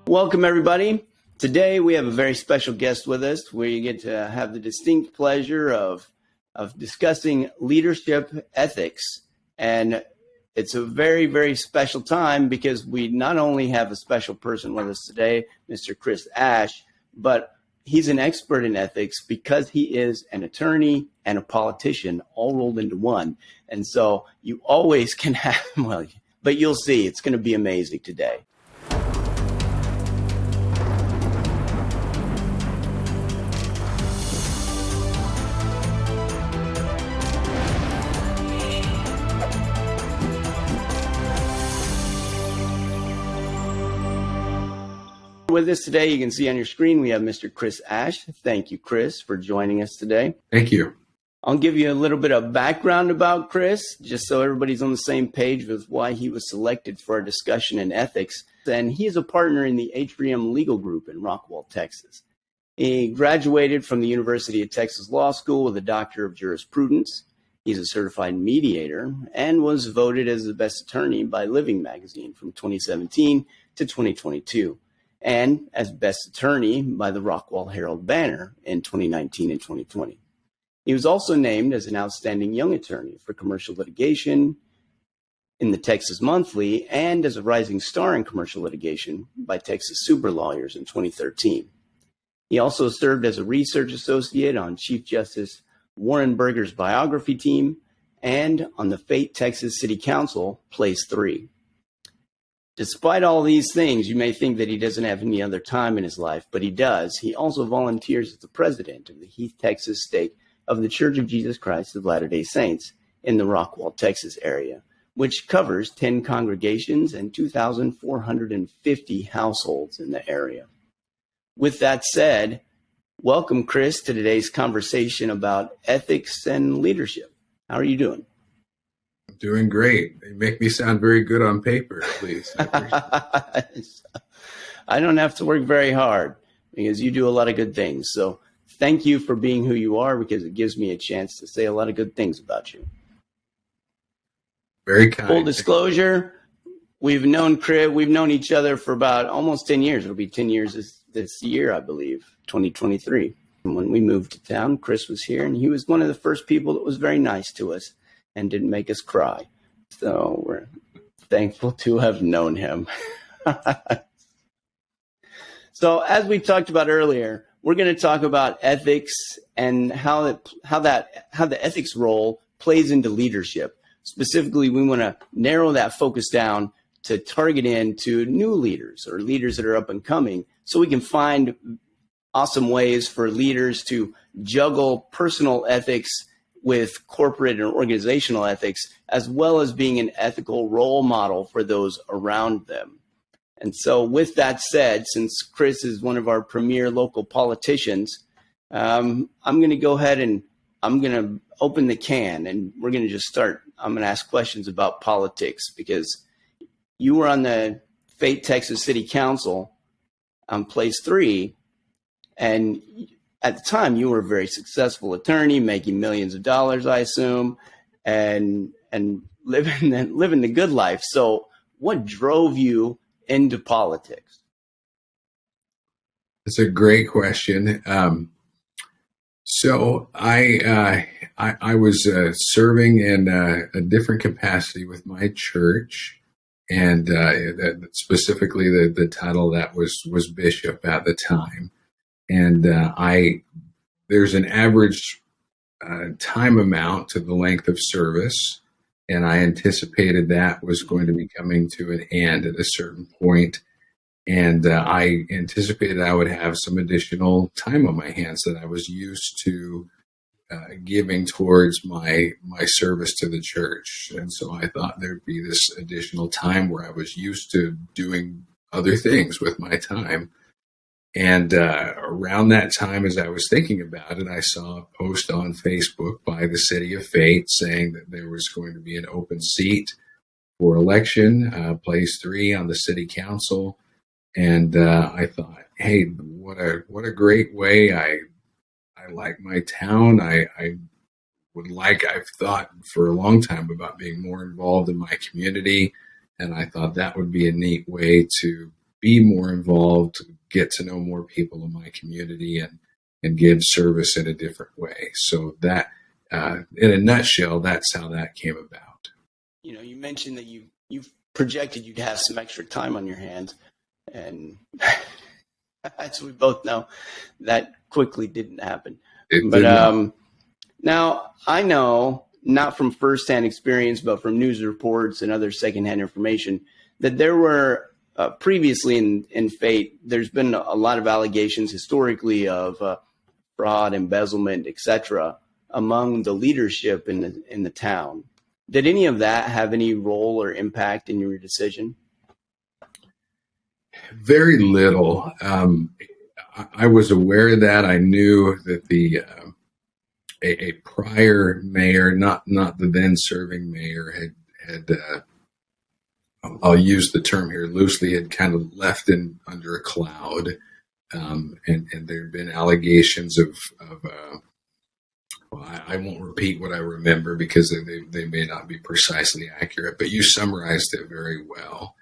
Welcome, everybody. Today, we have a very special guest with us. We get to have the distinct pleasure of discussing leadership ethics. And it's a very, very special time because we not only have a special person with us today, Mr. Chris Ash, but he's an expert in ethics because he is an attorney and a politician all rolled into one. And so you always can have, well, but you'll see, it's going to be amazing today. With us today, you can see on your screen, we have Mr. Chris Ash. Thank you, Chris, for joining us today. Thank you. I'll give you a little bit of background about Chris, just so everybody's on the same page with why he was selected for our discussion in ethics. And he is a partner in the Atrium Legal Group in Rockwall, Texas. He graduated from the University of Texas Law School with a Doctor of Jurisprudence. He's a certified mediator and was voted as the best attorney by Living Magazine from 2017 to 2022. And as best attorney by the Rockwall Herald Banner in 2019 and 2020. He was also named as an outstanding young attorney for commercial litigation in the Texas Monthly and as a rising star in commercial litigation by Texas Super Lawyers in 2013. He also served as a research associate on Chief Justice Warren Burger's biography team and on the Fate Texas City Council Place 3. Despite all these things, you may think that he doesn't have any other time in his life, but he does. He also volunteers as the president of the Heath, Texas stake of the Church of Jesus Christ of Latter-day Saints in the Rockwall, Texas area, which covers 10 congregations and 2,450 households in the area. With that said, welcome, Chris, to today's conversation about ethics and leadership. How are you doing? Doing great. You make me sound very good on paper, please. I don't have to work very hard because you do a lot of good things. So thank you for being who you are because it gives me a chance to say a lot of good things about you. Very kind. Full disclosure, we've known each other for about almost 10 years. It'll be 10 years this year, I believe, 2023. And when we moved to town, Chris was here and he was one of the first people that was very nice to us and didn't make us cry. So we're thankful to have known him. So as we talked about earlier, we're going to talk about ethics and how the ethics role plays into leadership. Specifically, we want to narrow that focus down to target into new leaders or leaders that are up and coming so we can find awesome ways for leaders to juggle personal ethics with corporate and organizational ethics, as well as being an ethical role model for those around them. And so with that said, since Chris is one of our premier local politicians, I'm going to go ahead and I'm going to open the can and we're going to just start. I'm going to ask questions about politics because you were on the Fate Texas City Council on Place 3, and at the time, you were a very successful attorney, making millions of dollars, I assume, and living the good life. So what drove you into politics? That's a great question. So I was serving in a different capacity with my church, and specifically the title that was bishop at the time. And there's an average time amount to the length of service, and I anticipated that was going to be coming to an end at a certain point. And I anticipated I would have some additional time on my hands that I was used to giving towards my service to the church. And so I thought there'd be this additional time where I was used to doing other things with my time. And around that time, as I was thinking about it, I saw a post on Facebook by the City of Fate saying that there was going to be an open seat for election, Place 3 on the City Council. And I thought, hey, what a great way. I like my town. I've thought for a long time about being more involved in my community. And I thought that would be a neat way to be more involved, get to know more people in my community, and give service in a different way. So that, in a nutshell, that's how that came about. You mentioned that you've projected you'd have some extra time on your hands, and as we both know, that quickly didn't happen. It But did not. now I know, not from firsthand experience, but from news reports and other secondhand information, that there were previously in Fate, there's been a lot of allegations historically of fraud, embezzlement, etc., among the leadership in the town. Did any of that have any role or impact in your decision? Very little. I was aware of that. I knew that a prior mayor, not the then serving mayor, had I'll use the term here loosely, had kind of left in under a cloud, and there had been allegations of well, I won't repeat what I remember because they may not be precisely accurate, but you summarized it very well.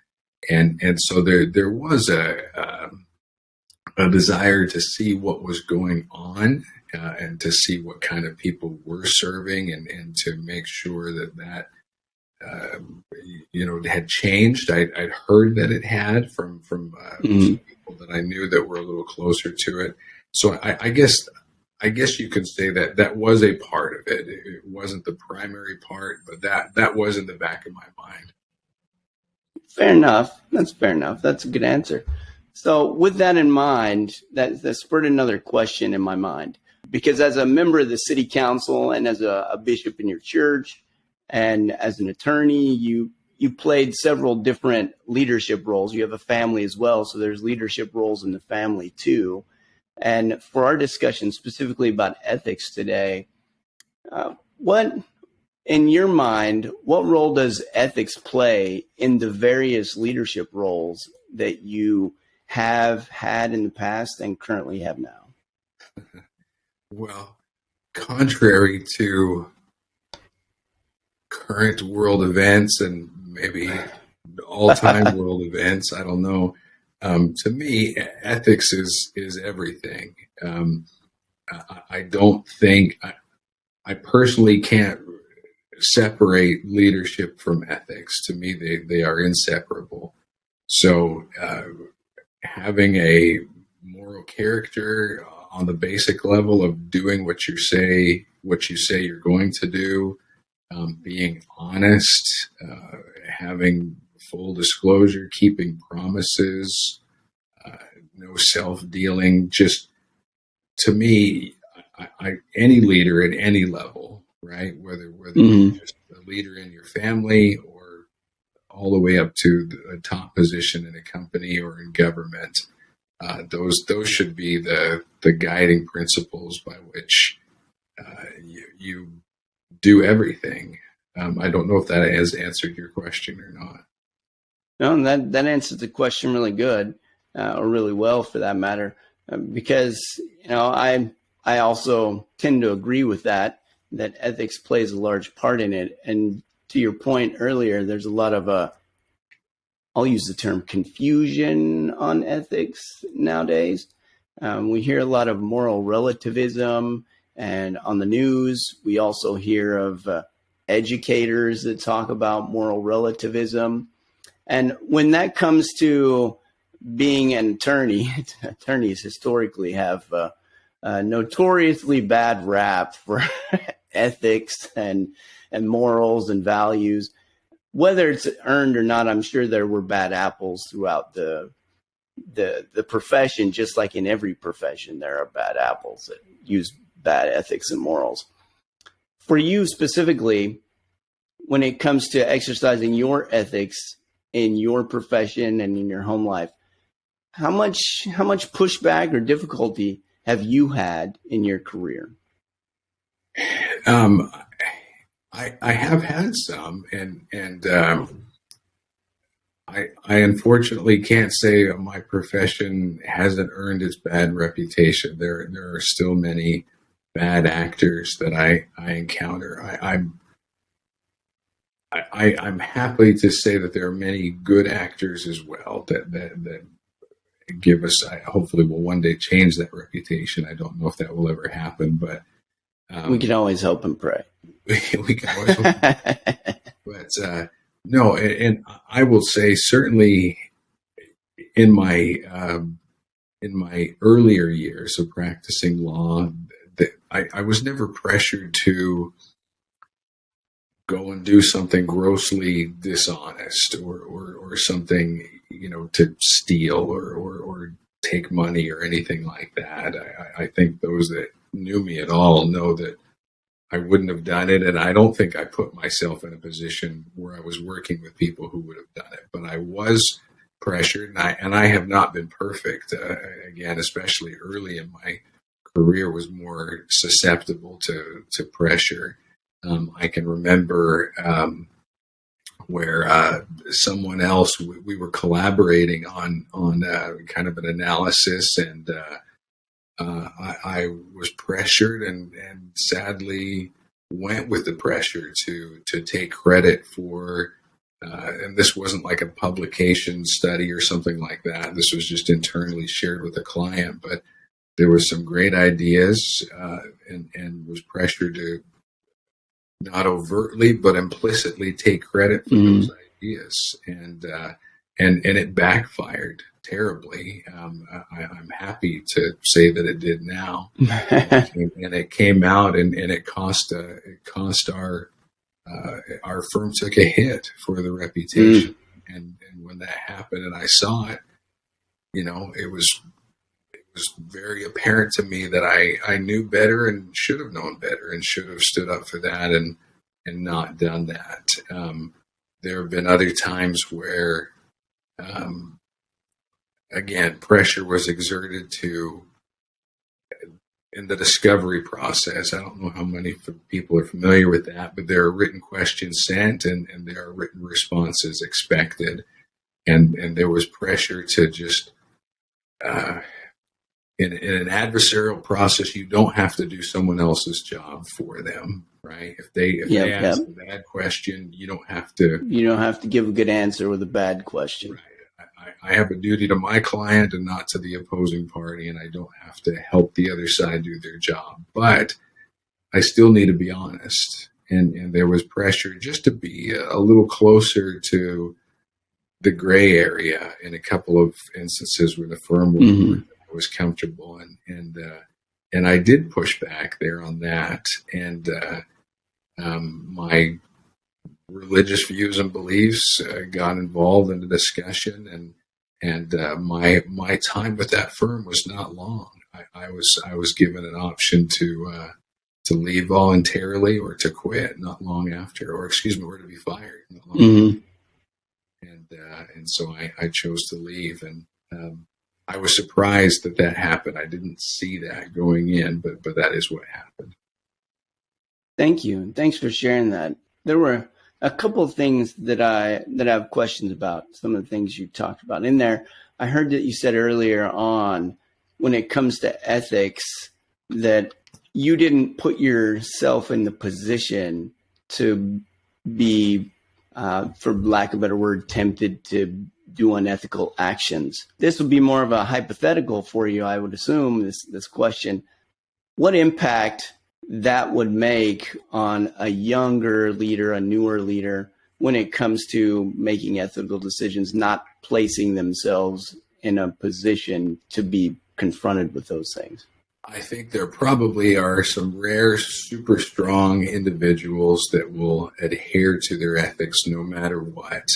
And so there was a desire to see what was going on, and to see what kind of people were serving, and to make sure that had changed. I'd heard that it had from some people that I knew that were a little closer to it. So I guess you could say that was a part of it. It wasn't the primary part, but that was in the back of my mind. Fair enough. That's fair enough. That's a good answer. So with that in mind, that spurred another question in my mind. Because as a member of the city council and as a bishop in your church and as an attorney, you played several different leadership roles. You have a family as well, so there's leadership roles in the family too. And for our discussion specifically about ethics today, what, in your mind, what role does ethics play in the various leadership roles that you have had in the past and currently have now? Well, contrary to current world events and maybe all-time world events, I don't know. To me, ethics is everything. I don't think I personally can't separate leadership from ethics. To me, they are inseparable. So having a moral character on the basic level of doing what you say you're going to do, being honest, having full disclosure, keeping promises, no self-dealing. Just to me, any leader at any level, right? Whether you're just a leader in your family or all the way up to a top position in a company or in government, those should be the guiding principles by which you do everything. I don't know if that has answered your question or not. No, that answers the question really good, or really well for that matter, because I also tend to agree with that ethics plays a large part in it. And to your point earlier, there's a lot of I'll use the term confusion on ethics nowadays. We hear a lot of moral relativism, and on the news, we also hear of educators that talk about moral relativism. And when that comes to being an attorney, attorneys historically have a notoriously bad rap for ethics and morals and values. Whether it's earned or not, I'm sure there were bad apples throughout the profession, just like in every profession, there are bad apples that use bad ethics and morals. For you specifically, when it comes to exercising your ethics in your profession and in your home life, how much pushback or difficulty have you had in your career? I have had some, and I unfortunately can't say my profession hasn't earned its bad reputation. There are still many bad actors that I encounter. I'm happy to say that there are many good actors as well that give us, hopefully we'll one day change that reputation. I don't know if that will ever happen, but we can always hope and pray. we can always hope. But no, and I will say certainly in my earlier years of practicing law, that I was never pressured to go and do something grossly dishonest or something, to steal or take money or anything like that. I think those that knew me at all know that I wouldn't have done it. And I don't think I put myself in a position where I was working with people who would have done it, but I was pressured, and I have not been perfect. Again, especially early in my career, was more susceptible to pressure. I can remember where someone else, we were collaborating on kind of an analysis, and I was pressured and sadly went with the pressure to take credit for. And this wasn't like a publication study or something like that. This was just internally shared with a client, but there were some great ideas, and was pressured to not overtly but implicitly take credit for those ideas, and it backfired terribly. I'm happy to say that it did now, and it came out, and it cost our firm took a hit for the reputation. And when that happened and I saw it, it was very apparent to me that I knew better and should have known better and should have stood up for that and not done that. There have been other times where, again, pressure was exerted in the discovery process. I don't know how many people are familiar with that, but there are written questions sent and there are written responses expected. And there was pressure to just, in an adversarial process, you don't have to do someone else's job for them, right? If they ask a bad question, you don't have to. You don't have to give a good answer with a bad question. Right. I have a duty to my client and not to the opposing party, and I don't have to help the other side do their job. But I still need to be honest. And there was pressure just to be a little closer to the gray area in a couple of instances where the firm was comfortable. And I did push back there on that. And my religious views and beliefs got involved in the discussion, and my time with that firm was not long. I was given an option to leave voluntarily or to quit not long after, or to be fired not long after. And so I chose to leave, and I was surprised that happened. I didn't see that going in, but that is what happened. Thank you, and thanks for sharing that. There were a couple of things that I have questions about. Some of the things you talked about in there. I heard that you said earlier on, when it comes to ethics, that you didn't put yourself in the position to be, for lack of a better word, tempted to do unethical actions. This would be more of a hypothetical for you, I would assume, this question. What impact that would make on a younger leader, a newer leader, when it comes to making ethical decisions, not placing themselves in a position to be confronted with those things? I think there probably are some rare, super strong individuals that will adhere to their ethics no matter what.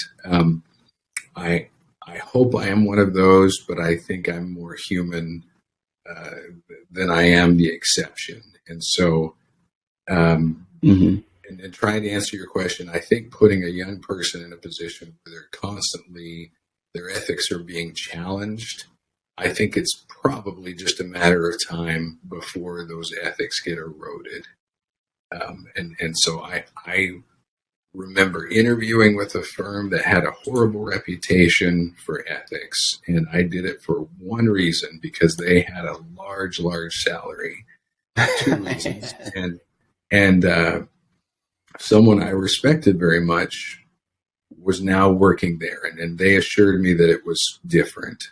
I hope I am one of those, but I think I'm more human than I am the exception. And so, and trying to answer your question, I think putting a young person in a position where they're constantly, their ethics are being challenged, I think it's probably just a matter of time before those ethics get eroded. And so I remember interviewing with a firm that had a horrible reputation for ethics. And I did it for one reason, because they had a large salary. Two reasons. And someone I respected very much was now working there. And they assured me that it was different.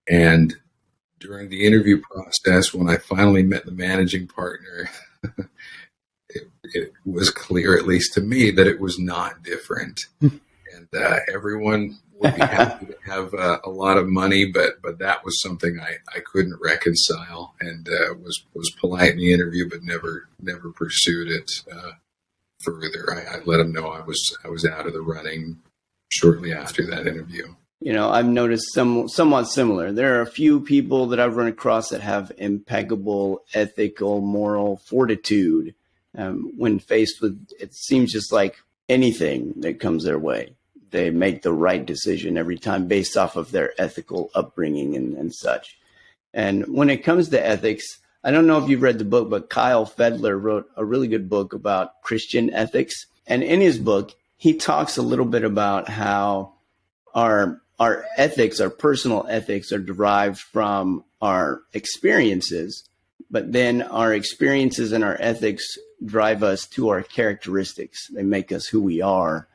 And during the interview process, when I finally met the managing partner, it was clear, at least to me, that it was not different. And everyone would be happy to have a lot of money, but that was something I couldn't reconcile, and was polite in the interview, but never pursued it further. I let him know I was out of the running shortly after that interview. I've noticed somewhat similar. There are a few people that I've run across that have impeccable ethical, moral fortitude when faced with, it seems just like anything that comes their way. They make the right decision every time based off of their ethical upbringing and such. And when it comes to ethics, I don't know if you've read the book, but Kyle Fedler wrote a really good book about Christian ethics. And in his book, he talks a little bit about how our ethics, our personal ethics, are derived from our experiences, but then our experiences and our ethics drive us to our characteristics. They make us who we are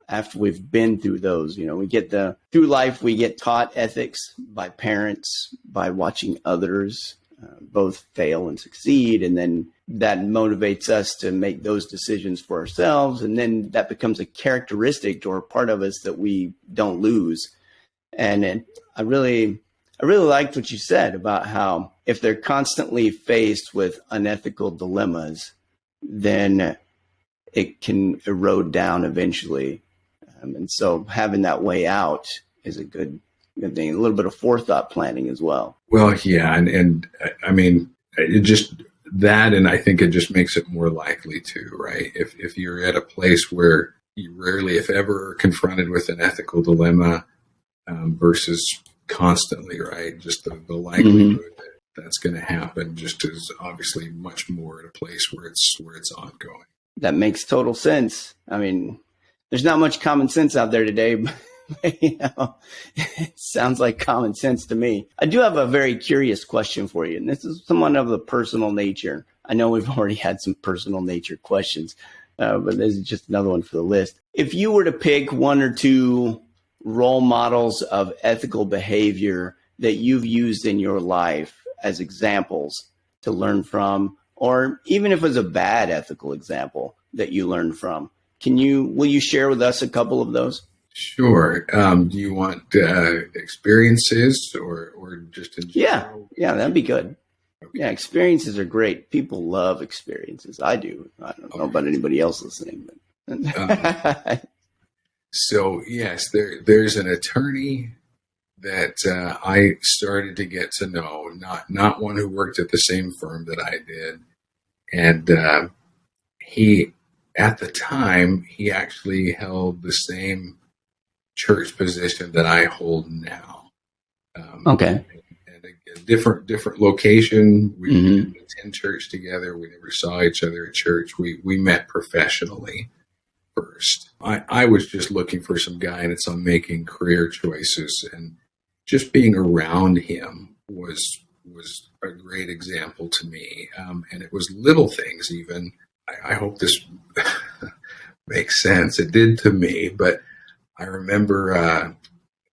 after we've been through those. Through life, we get taught ethics by parents, by watching others both fail and succeed. And then that motivates us to make those decisions for ourselves. And then that becomes a characteristic or a part of us that we don't lose. And I really liked what you said about how if they're constantly faced with unethical dilemmas, then it can erode down eventually. And so having that way out is a good thing. A little bit of forethought planning as well. Well, yeah. And I mean, it just that, and I think it just makes it more likely to, right? If you're at a place where you rarely, if ever, are confronted with an ethical dilemma versus constantly, right? Just the likelihood that that's going to happen just is obviously much more at a place where it's ongoing. That makes total sense. I mean, there's not much common sense out there today, but it sounds like common sense to me. I do have a very curious question for you, and this is somewhat of a personal nature. I know we've already had some personal nature questions, but this is just another one for the list. If you were to pick one or two role models of ethical behavior that you've used in your life as examples to learn from, or even if it was a bad ethical example that you learned from, will you share with us a couple of those? Sure. Do you want experiences or just in general? Yeah, that'd be good. Okay. Yeah, experiences are great. People love experiences. I do. I don't know about anybody else listening, but so yes, there's an attorney that I started to get to know, not one who worked at the same firm that I did, and he, at the time, he actually held the same church position that I hold now. Okay. And a different location. We didn't attend church together. We never saw each other at church. We met professionally first. I was just looking for some guidance on making career choices, and just being around him was a great example to me. And it was little things even. I hope this makes sense. It did to me, but I remember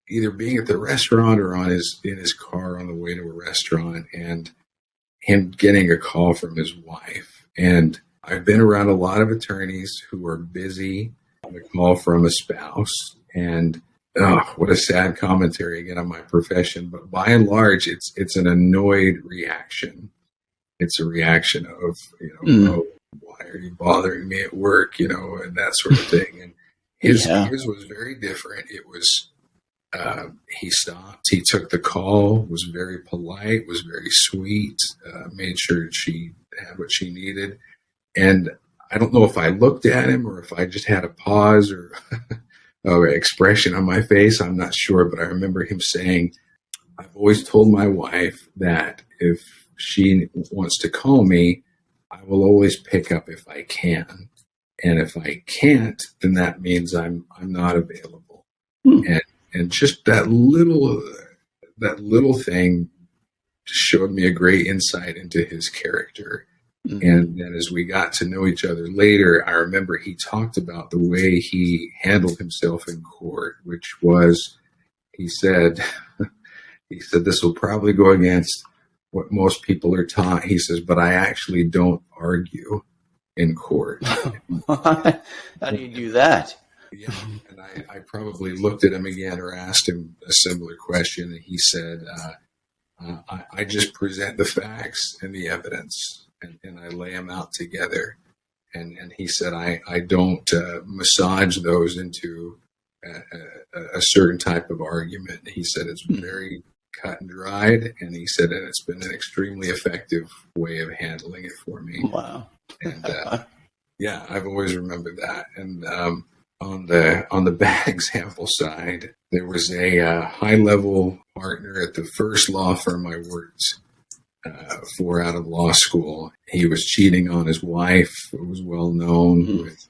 either being at the restaurant or in his car on the way to a restaurant, and him getting a call from his wife. And I've been around a lot of attorneys who are busy on a call from a spouse, and what a sad commentary again on my profession. But by and large, it's an annoyed reaction. It's a reaction of, oh, why are you bothering me at work, and that sort of thing. And his was very different. It was, he stopped, he took the call, was very polite, was very sweet, made sure she had what she needed. And I don't know if I looked at him or if I just had a pause or expression on my face. I'm not sure, but I remember him saying, I've always told my wife that if she wants to call me, I will always pick up if I can. And if I can't, then that means I'm not available. And just that little thing showed me a great insight into his character. And then as we got to know each other later, I remember he talked about the way he handled himself in court, which was, he said, He said, this will probably go against what most people are taught. He says, but I actually don't argue in court. How do you do that? Yeah. And I probably looked at him again or asked him a similar question. And he said, I just present the facts and the evidence and I lay them out together. And he said, I don't massage those into a certain type of argument. He said, it's very cut and dried. And he said, and it's been an extremely effective way of handling it for me. Wow. And yeah, I've always remembered that. And on the bad example side, there was a high-level partner at the first law firm I worked for out of law school. He was cheating on his wife. It was well known with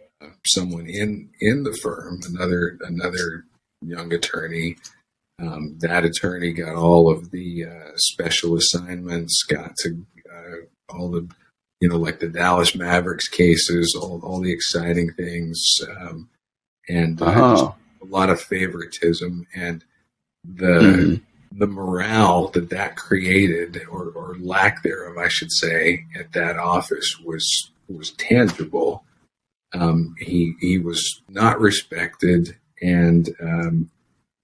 someone in the firm, another young attorney. That attorney got all of the special assignments, got to all the, like the Dallas Mavericks cases, all the exciting things. And just a lot of favoritism, and the morale that created, or lack thereof, I should say, at that office was tangible. He was not respected, and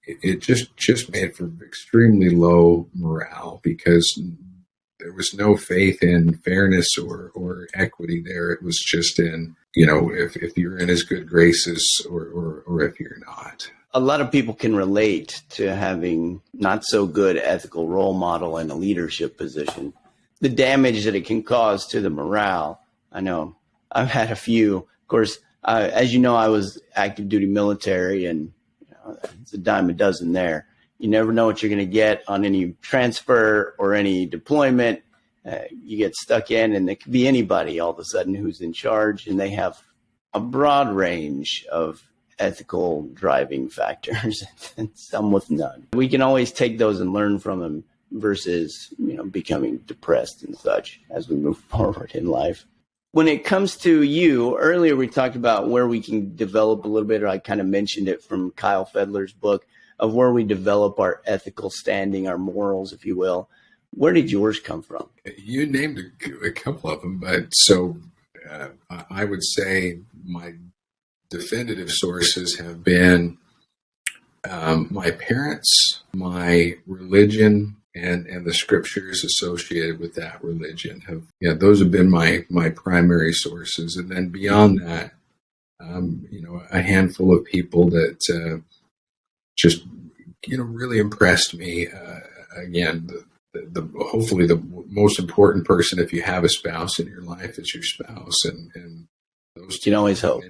it just made for extremely low morale because there was no faith in fairness or equity there. It was just in, if you're in his good graces or if you're not. A lot of people can relate to having not so good ethical role model in a leadership position. The damage that it can cause to the morale. I know I've had a few. Of course, as you know, I was active duty military, and it's a dime a dozen there. You never know what you're going to get on any transfer or any deployment. You get stuck in, and it could be anybody all of a sudden who's in charge, and they have a broad range of ethical driving factors and some with none. We can always take those and learn from them versus, becoming depressed and such as we move forward in life. When it comes to you, earlier we talked about where we can develop a little bit, or I kind of mentioned it from Kyle Fedler's book, of where we develop our ethical standing, our morals, if you will. Where did yours come from? You named a couple of them, but so I would say my definitive sources have been my parents, my religion, and the scriptures associated with that religion. Those have been my primary sources. And then beyond that, a handful of people that just really impressed me. Again, the hopefully the most important person, if you have a spouse in your life, is your spouse, and those two. You can always hope.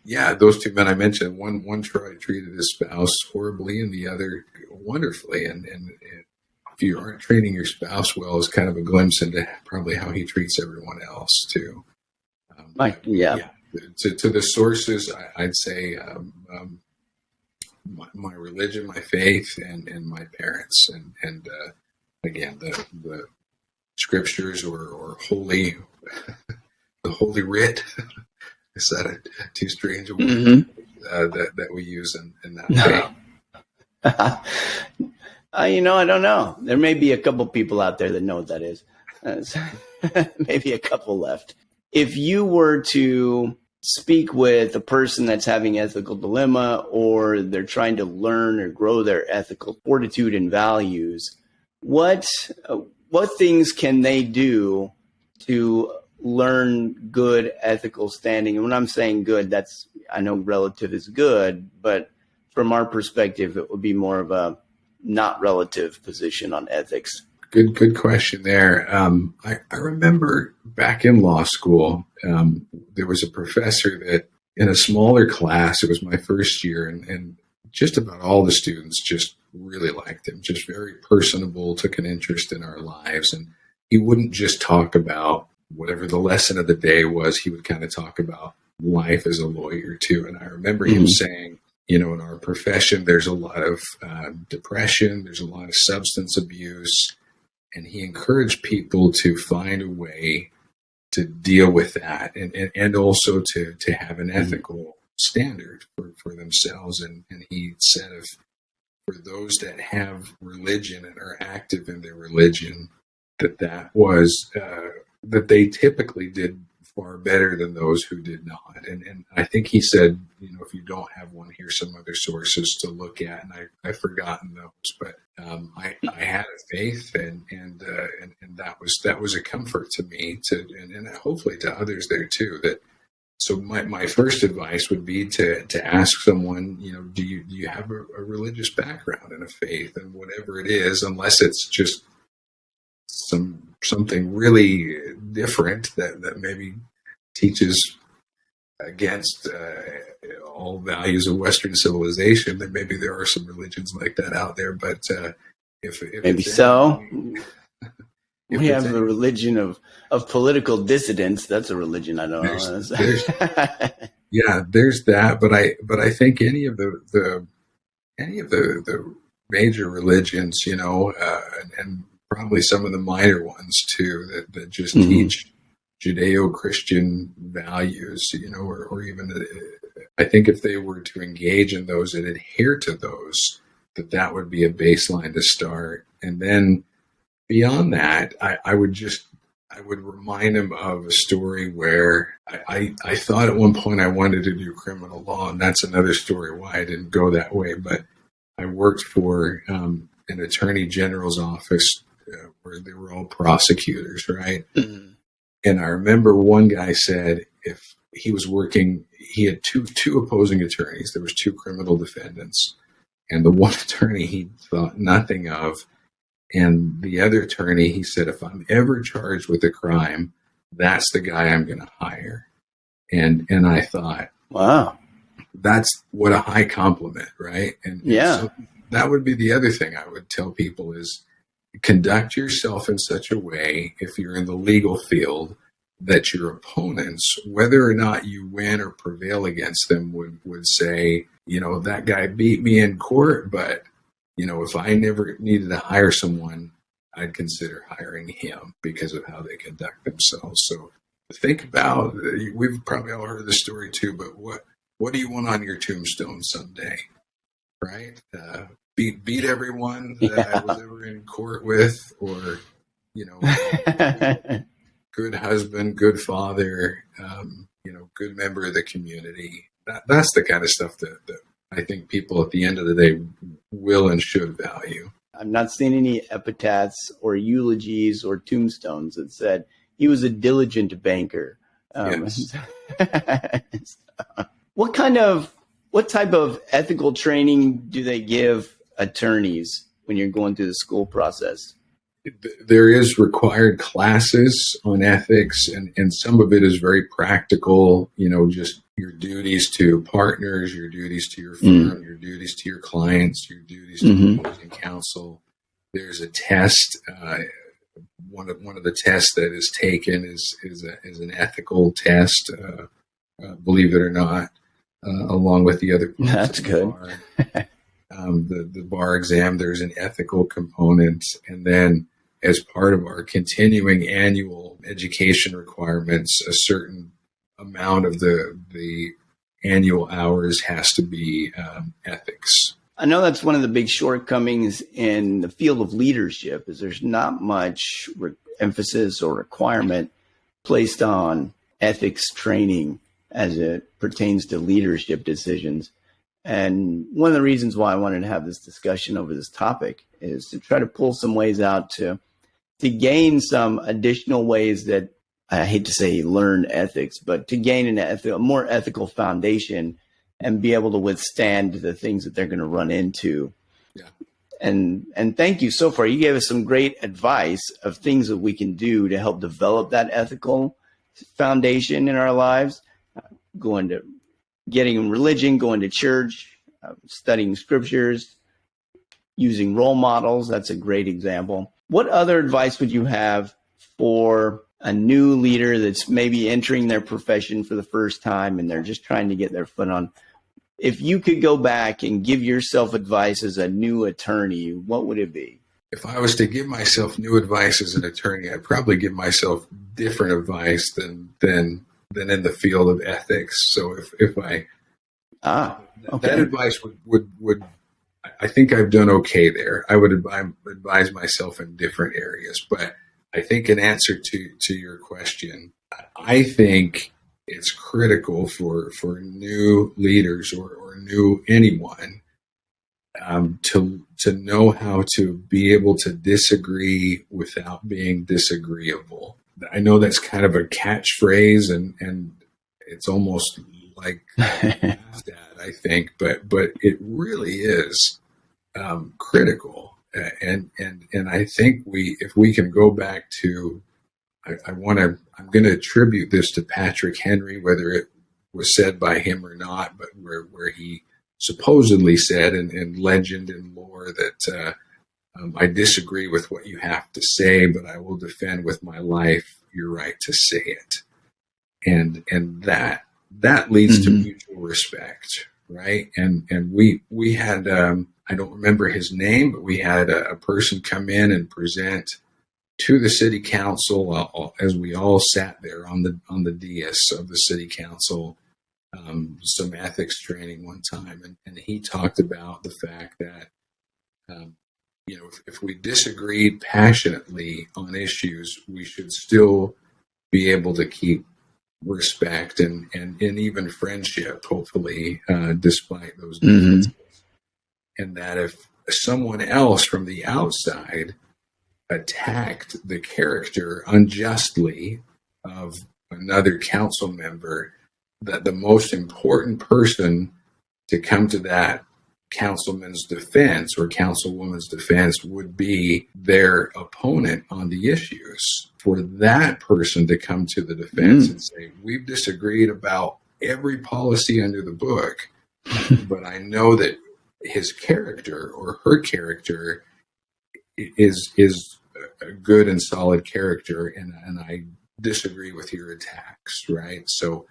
Yeah, those two men I mentioned. One treated his spouse horribly, and the other wonderfully. And if you aren't treating your spouse well, it's kind of a glimpse into probably how he treats everyone else too. To the sources, I'd say my religion, my faith, and my parents, and again the scriptures or holy the holy writ. Is that too strange a word that we use in that way? I don't know. There may be a couple people out there that know what that is. Maybe a couple left. If you were to speak with a person that's having ethical dilemma, or they're trying to learn or grow their ethical fortitude and values, what things can they do to learn good ethical standing? And when I'm saying good, I know relative is good, but from our perspective, it would be more of a not relative position on ethics. Good question there. I remember back in law school, there was a professor that in a smaller class, it was my first year, and just about all the students just really liked him, just very personable, took an interest in our lives. And he wouldn't just talk about whatever the lesson of the day was. He would kind of talk about life as a lawyer too. And I remember him saying, in our profession, there's a lot of depression, there's a lot of substance abuse. And he encouraged people to find a way to deal with that, and also to have an ethical standard for themselves. And he said, for those that have religion and are active in their religion, that was that they typically did far better than those who did not. And I think he said, if you don't have one, here's some other sources to look at. And I've forgotten those, but I had a faith, and that was a comfort to me, and hopefully to others there too. So my first advice would be to ask someone, do you have a religious background and a faith, and whatever it is, unless it's just something really different that maybe teaches against all values of Western civilization, then maybe there are some religions like that out there. But if maybe so. We have a religion of political dissidence. That's a religion. I don't know. There's that. But I think any of the major religions, and probably some of the minor ones too, that just teach Judeo-Christian values, or even I think if they were to engage in those and adhere to those, that would be a baseline to start. And then beyond that, I would remind him of a story where I thought at one point I wanted to do criminal law, and that's another story why I didn't go that way. But I worked for an attorney general's office where they were all prosecutors, right? Mm-hmm. And I remember one guy said if he was working, he had two opposing attorneys. There was two criminal defendants, and the one attorney he thought nothing of. And the other attorney, he said, if I'm ever charged with a crime, that's the guy I'm going to hire. And I thought, wow, that's what a high compliment, right? And so that would be the other thing I would tell people is conduct yourself in such a way, if you're in the legal field, that your opponents, whether or not you win or prevail against them, would say, that guy beat me in court, but if I never needed to hire someone, I'd consider hiring him because of how they conduct themselves. So think about, we've probably all heard the story too, but what do you want on your tombstone someday, right? Beat everyone that I was ever in court with, or, good husband, good father, good member of the community. That's the kind of stuff that I think people at the end of the day will and should value. I've not seen any epitaphs or eulogies or tombstones that said he was a diligent banker. Yes. What type of ethical training do they give attorneys when you're going through the school process? There is required classes on ethics, and some of it is very practical, just your duties to partners, your duties to your firm, your duties to your clients, your duties to opposing counsel. There's a test. One of the tests that is taken is an ethical test, believe it or not, along with the other. That's good. The bar exam, there's an ethical component, and then as part of our continuing annual education requirements, a certain amount of the annual hours has to be ethics. I know that's one of the big shortcomings in the field of leadership is there's not much emphasis or requirement placed on ethics training as it pertains to leadership decisions. And one of the reasons why I wanted to have this discussion over this topic is to try to pull some ways out to gain some additional ways that, I hate to say learn ethics, but to gain a more ethical foundation and be able to withstand the things that they're going to run into. Yeah. And thank you so far. You gave us some great advice of things that we can do to help develop that ethical foundation in our lives, getting religion, going to church, studying scriptures, using role models. That's a great example. What other advice would you have for a new leader that's maybe entering their profession for the first time and they're just trying to get their foot on? If you could go back and give yourself advice as a new attorney, what would it be? If I was to give myself new advice as an attorney, I'd probably give myself different advice than in the field of ethics. So if I that advice would I think I've done okay there. I would advise myself in different areas, but I think in answer to your question, I think it's critical for new leaders or new anyone to know how to be able to disagree without being disagreeable. I know that's kind of a catchphrase, and it's almost like laughed at, I think, but it really is critical. And I think if we can go back to, I'm going to attribute this to Patrick Henry, whether it was said by him or not, but where he supposedly said in legend and lore that I disagree with what you have to say, but I will defend with my life your right to say it. And that leads to mutual respect, right? And we had I don't remember his name, but we had a person come in and present to the city council as we all sat there on the dais of the city council, some ethics training one time, and he talked about the fact that if we disagreed passionately on issues, we should still be able to keep respect and even friendship, hopefully, despite those differences. And that if someone else from the outside attacked the character unjustly of another council member, that the most important person to come to that councilman's defense or councilwoman's defense would be their opponent on the issues. For that person to come to the defense and say, we've disagreed about every policy under the book, but I know that his character or her character is a good and solid character, and I disagree with your attacks, right? So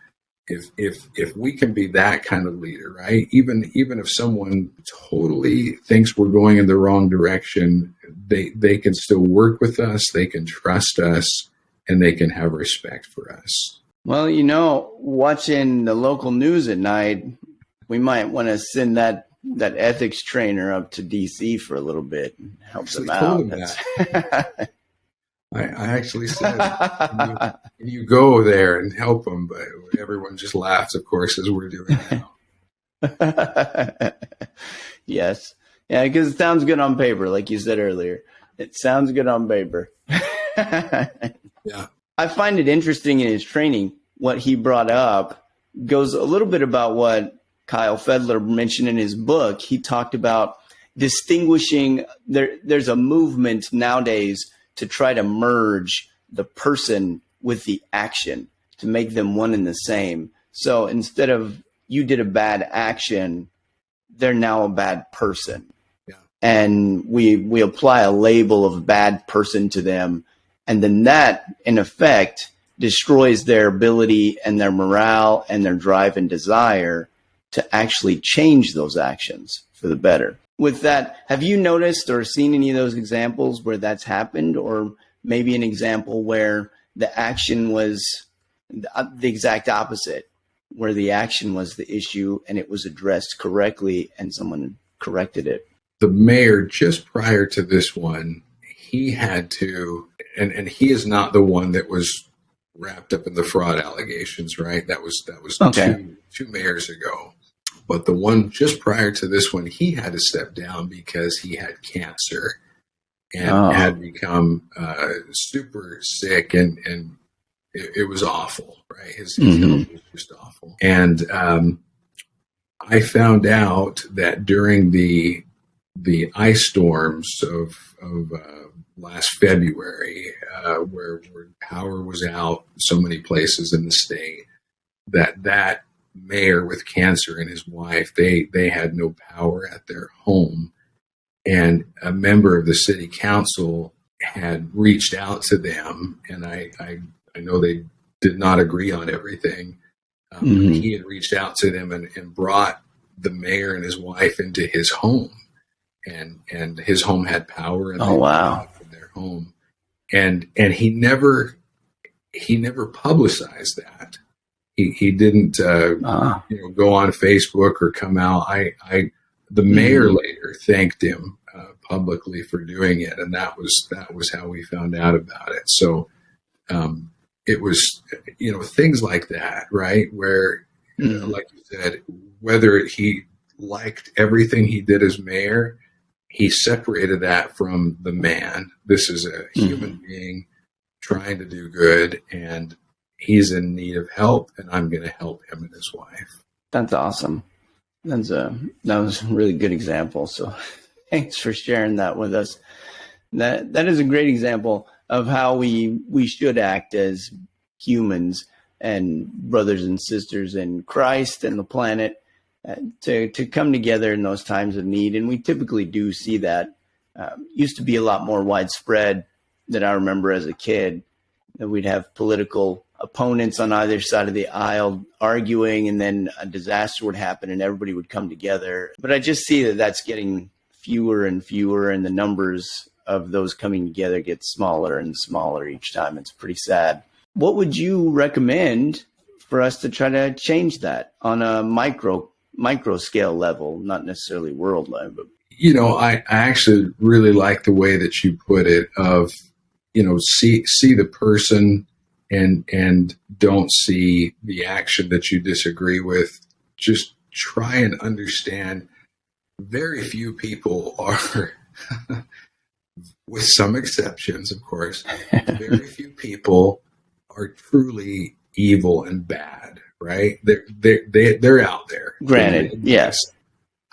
if we can be that kind of leader, right? Even if someone totally thinks we're going in the wrong direction, they can still work with us, they can trust us, and they can have respect for us. Well, watching the local news at night, we might want to send that ethics trainer up to DC for a little bit and help them out. I actually said, can you go there and help them? But everyone just laughs, of course, as we're doing now. Yes. Yeah, because it sounds good on paper, like you said earlier. It sounds good on paper. Yeah. I find it interesting in his training, what he brought up goes a little bit about what Kyle Fedler mentioned in his book. He talked about distinguishing, there's a movement nowadays to try to merge the person with the action to make them one and the same. So instead of you did a bad action, they're now a bad person. Yeah. And we apply a label of bad person to them. And then that, in effect, destroys their ability and their morale and their drive and desire to actually change those actions for the better. With that, have you noticed or seen any of those examples where that's happened, or maybe an example where the action was the exact opposite, where the action was the issue and it was addressed correctly and someone corrected it? The mayor, just prior to this one, he had to, and he is not the one that was wrapped up in the fraud allegations, right? That was okay. two mayors ago. But the one just prior to this one, he had to step down because he had cancer and had become super sick, and it was awful, right? His health was just awful. And I found out that during the ice storms of last February, where power was out so many places in the state, that mayor with cancer and his wife, they had no power at their home, and a member of the city council had reached out to them, and I know they did not agree on everything. He had reached out to them and brought the mayor and his wife into his home, and his home had power, and in their home, and he never publicized that. He didn't go on Facebook or come out. I The mayor later thanked him publicly for doing it, and that was how we found out about it. So it was, things like that, right? Where, like you said, whether he liked everything he did as mayor, he separated that from the man. This is a human being trying to do good, and he's in need of help, and I'm going to help him and his wife. That's awesome. That was a really good example. So thanks for sharing that with us. That is a great example of how we should act as humans and brothers and sisters in Christ and the planet, to come together in those times of need. And we typically do see that. Used to be a lot more widespread than I remember as a kid, that we'd have political opponents on either side of the aisle arguing, and then a disaster would happen and everybody would come together. But I just see that that's getting fewer and fewer, and the numbers of those coming together get smaller and smaller each time. It's pretty sad. What would you recommend for us to try to change that on a micro scale level, not necessarily world level? I actually really like the way that you put it of, see the person and don't see the action that you disagree with. Just try and understand. Very few people are, with some exceptions, of course, very few people are truly evil and bad, right? They're out there. Granted, yes.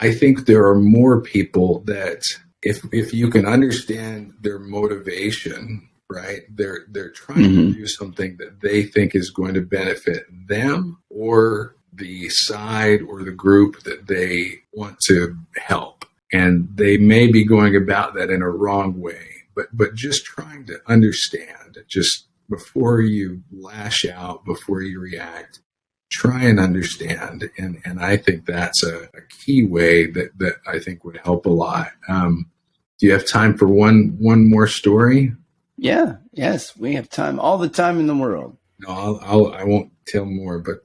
I think there are more people that if you can understand their motivation, right? They're trying to do something that they think is going to benefit them or the side or the group that they want to help. And they may be going about that in a wrong way, but just trying to understand, just before you lash out, before you react, try and understand. And I think that's a key way that I think would help a lot. Do you have time for one more story? Yeah. Yes, we have time. All the time in the world. No, I won't tell more. But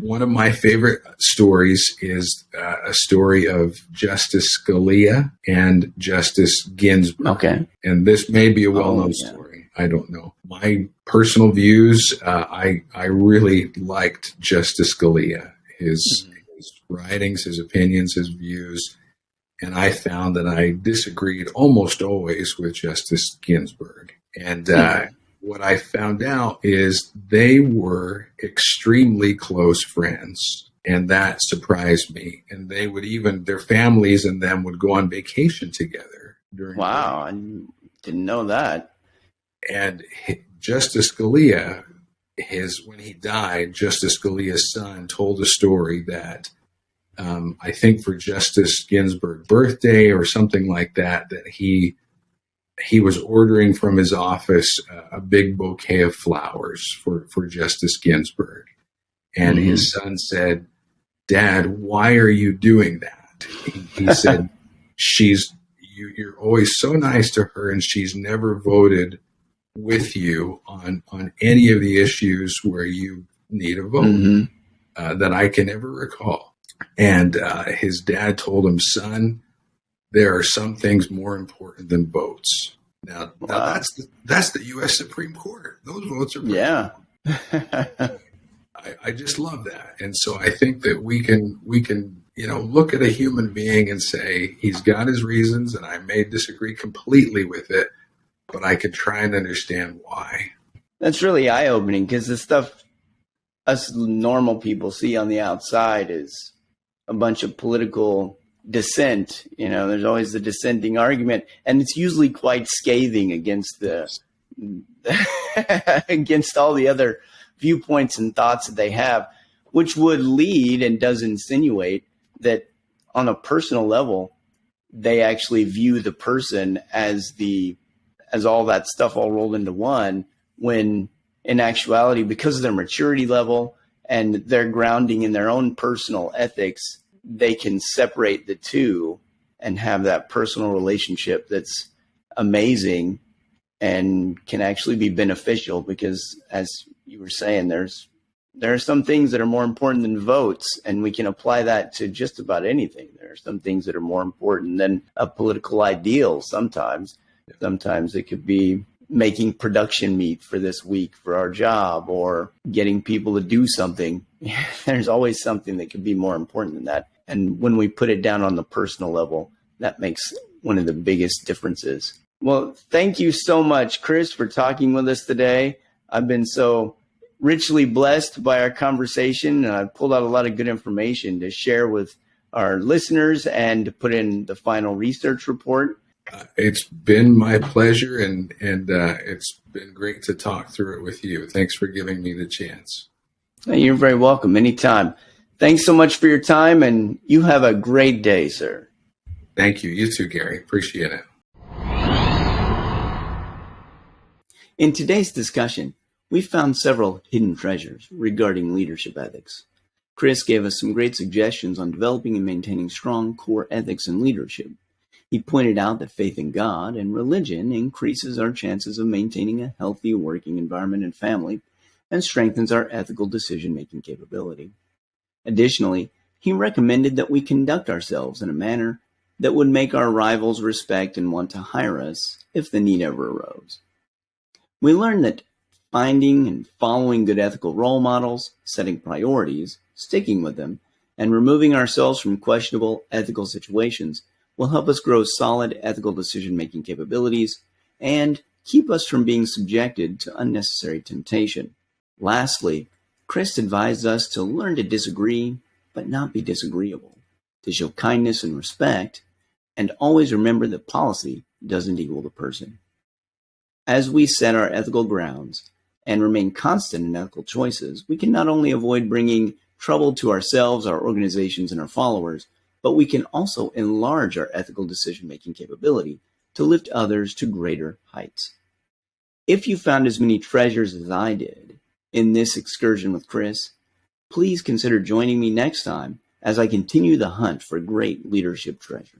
one of my favorite stories is a story of Justice Scalia and Justice Ginsburg. Okay. And this may be a well-known story. I don't know. My personal views, I really liked Justice Scalia, his writings, his opinions, his views. And I found that I disagreed almost always with Justice Ginsburg. And what I found out is they were extremely close friends. And that surprised me. And they would their families and them would go on vacation together during. Wow, I didn't know that. And Justice Scalia, when he died, Justice Scalia's son told a story that I think for Justice Ginsburg's birthday or something like that, that he was ordering from his office a big bouquet of flowers for Justice Ginsburg. And his son said, "Dad, why are you doing that?" He said, you're always so nice to her, and she's never voted with you on any of the issues where you need a vote that I can ever recall. And his dad told him, "Son, there are some things more important than votes." Now that's the U.S. Supreme Court. Those votes are important. I just love that. And so I think that we can look at a human being and say, he's got his reasons, and I may disagree completely with it, but I can try and understand why. That's really eye-opening, because the stuff us normal people see on the outside is a bunch of political dissent. There's always the dissenting argument, and it's usually quite scathing against against all the other viewpoints and thoughts that they have, which would lead and does insinuate that on a personal level, they actually view the person as all that stuff all rolled into one, when in actuality, because of their maturity level and their grounding in their own personal ethics, they can separate the two and have that personal relationship that's amazing and can actually be beneficial, because, as you were saying, there's There are some things that are more important than votes, and we can apply that to just about anything. There are some things that are more important than a political ideal sometimes. Sometimes it could be making production meet for this week for our job, or getting people to do something. There's always something that could be more important than that. And when we put it down on the personal level, that makes one of the biggest differences. Well, thank you so much, Chris, for talking with us today. I've been so richly blessed by our conversation, and I've pulled out a lot of good information to share with our listeners and to put in the final research report. It's been my pleasure, and it's been great to talk through it with you. Thanks for giving me the chance. You're very welcome. Anytime. Thanks so much for your time, and you have a great day, sir. Thank you. You too, Gary. Appreciate it. In today's discussion, we found several hidden treasures regarding leadership ethics. Chris gave us some great suggestions on developing and maintaining strong core ethics in leadership. He pointed out that faith in God and religion increases our chances of maintaining a healthy working environment and family, and strengthens our ethical decision-making capability. Additionally, he recommended that we conduct ourselves in a manner that would make our rivals respect and want to hire us if the need ever arose. We learned that finding and following good ethical role models, setting priorities, sticking with them, and removing ourselves from questionable ethical situations will help us grow solid ethical decision-making capabilities and keep us from being subjected to unnecessary temptation. Lastly, Chris advised us to learn to disagree, but not be disagreeable, to show kindness and respect, and always remember that policy doesn't equal the person. As we set our ethical grounds and remain constant in ethical choices, we can not only avoid bringing trouble to ourselves, our organizations, and our followers, but we can also enlarge our ethical decision-making capability to lift others to greater heights. If you found as many treasures as I did in this excursion with Chris, please consider joining me next time as I continue the hunt for great leadership treasure.